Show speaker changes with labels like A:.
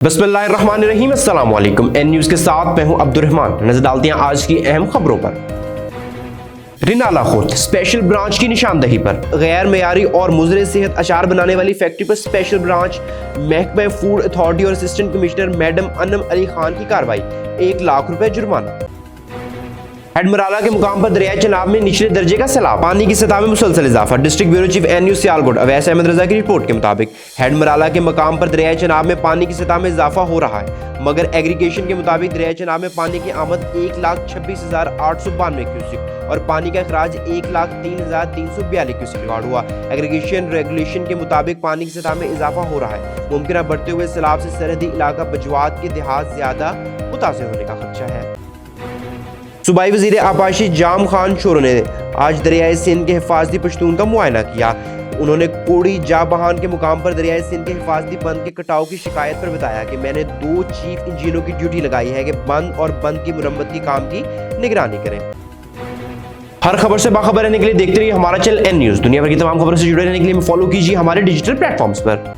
A: बिस्मिल्लाहिर्रहमानिर्रहीम, अस्सलाम वालेकुम। एन न्यूज़ के साथ मैं हूं अब्दुर्रहमान। नजर डालते हैं आज की अहम खबरों पर। रिनाला खुर्द स्पेशल ब्रांच की निशानदही पर गैर मेयारी और मुज़र सेहत अचार बनाने वाली फैक्ट्री पर स्पेशल ब्रांच महकमा फूड अथॉरिटी और assistant commissioner madam Anam Ali Khan की कार्रवाई, 1 लाख रुपए जुर्माना। हेडमराला के मुकाम पर दरियाई चनाब में निचले दर्जे का सैलाब, पानी की सतह में मुसलसल इजाफा। District bureau chief N News Sialkot Awais Ahmed Raza की रिपोर्ट के मुताबिक हेडमराला के मुकाम पर दरियाई चनाब में पानी की सतह में इजाफा हो रहा है, मगर एग्रीगेशन के मुताबिक दरियाई चनाब में पानी की आमद 1,26,892 क्यूसिक और पानी का अखराज 1,03,342 क्यूसिक रिकॉर्ड हुआ। एग्रीगेशन रेगुलेशन के मुताबिक पानी की सतह में इजाफा हो रहा है। मुमकिन बढ़ते हुए सैलाब से सरहदी इलाका बजवात के देहात ज्यादा मुतासिर होने का खदशा है। सूबाई वजीर आबाशी जाम खान शोरो ने आज दरियाई सिंध के हिफाजती पश्तून का मुआयना किया। उन्होंने कोड़ी जा बहान के मुकाम पर दरियाई सिंध के हिफाजती बंद के कटाव की शिकायत पर बताया कि मैंने 2 चीफ इंजीनियरों की ड्यूटी लगाई है कि बंद और बंद की मुरम्मत की काम की निगरानी करें। हर खबर से बाखबर रहने के लिए देखते रहिए हमारा चैनल एन न्यूज़। दुनिया भर की तमाम खबरों से जुड़े रहने के लिए फॉलो कीजिए हमारे डिजिटल प्लेटफॉर्म्स पर।